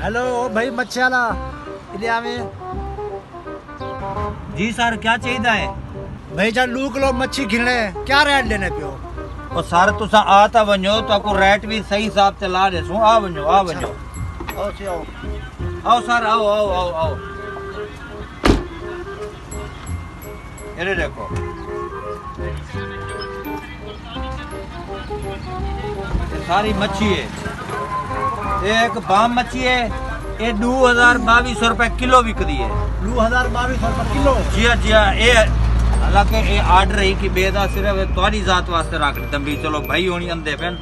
Hello भाई मच्छी वाला इंडिया में। जी सर क्या चाहिए है भाई जान 2 किलो मच्छी घिरने क्या रेट लेने पियो। और सर तुसा आता वञो तो आपको रेट भी सही हिसाब से ला देसू। आ वञो आओ आओ सर आओ आओ आओ आओ। ये देखो ये सारी मच्छी है। एक बाम मच्छी है ये 2200 रुपए किलो बिकती है। 2200 रुपए किलो। जी हाँ ये हालांकि ये आर्डर है कि बेदा सिर्फ तुम्हारी जात वास्ते रख दम्बी। चलो भाई होनी अंदे पेन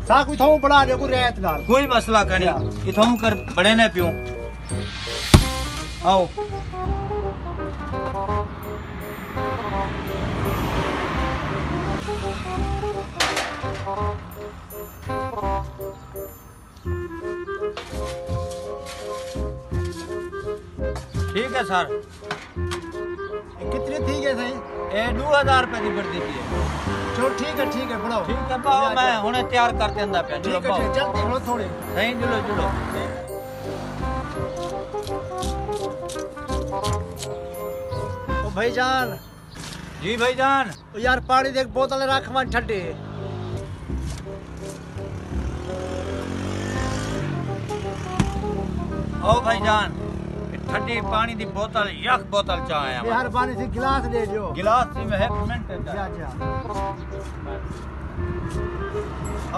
सा कोई थों बड़ा दे कोई रेत नाल कोई मसला का नहीं कि तुम कर बड़े ने पियो। आओ ठीक है सर। कितनी ठीक है सही? ये 2000 रुपए की पड़ती है। चलो ठीक है बढ़ाओ। ठीक है बाओ मैं हुने तैयार कर देंदा पे। ठीक है जल्दी बढ़ो थोड़े। नहीं जुड़ो जुड़ो। ओ भाईजान। जी भाईजान। ओ यार पानी देख बोतल रख मन ठंडे। ओ भाईजान ठंडी पानी दी बोतल यख बोतल चाहे मेहरबानी से गिलास दे दियो। गिलास में है मिनट जा जा।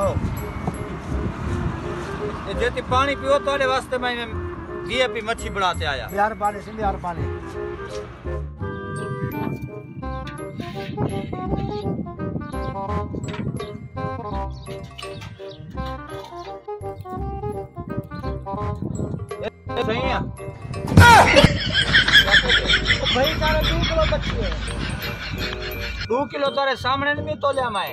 आओ ये जेती पानी पियो तोड़े वास्ते मैं वीआईपी मच्छी बनाते आया। मेहरबानी से मेहरबानी। सही है भाई तारे 2 किलो मच्छी है। 2 किलो तारे सामने नहीं तोलिया मैं।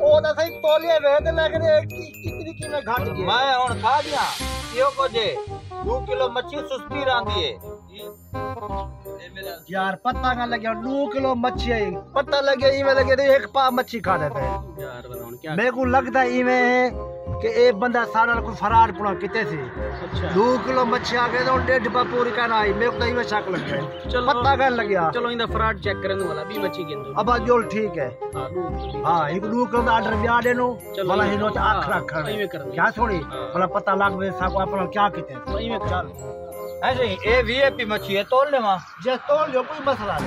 ओ तो सही तोलिए वे ते लेकिन इतनी कीमत घट गई। मैं हुन खा दिया कियो को जे 2 किलो मच्छी सुस्ती रांदी है। यार पता ना लगे 2 किलो मच्छी है। पता लगे इमे लगे तो एक पा मच्छी खा देते यार बताओ क्या मेरे को लगता है इमे कि एक बंदा सारा कोई फरार पुना किते से। अच्छा 2 किलो मच्छी आ गए तो 1.5 डिब्बा पूरी कहना आई। मेरे को तो इमे शक लग गया। चलो पता कर लग गया। चलो इंदा फ्रॉड चेक करने वाला भी मच्छी गिन अब जो ठीक है। हां एक 2 किलो ऑर्डर भी आ देनो भला हिनो तो आख रख क्या छोड़ी भला पता लग वे सा को अपना क्या किते। चल ऐसे ए वीआईपी मच्छी है तोल ले मां जे तोल लो कोई मसला नहीं।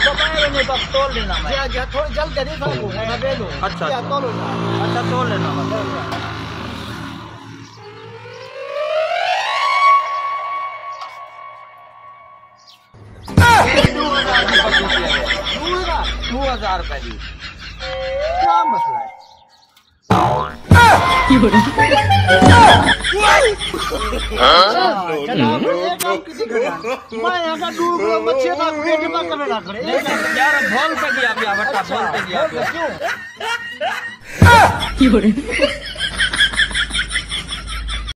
तो मैं नहीं बस तोल लेना मैं। जे थोड़ी जल्द करी था को मैं दे दो। अच्छा तोल लो। अच्छा तोल लेना $2000 रुपए की क्या मसला है? यार भोल पे गया बोल पे गया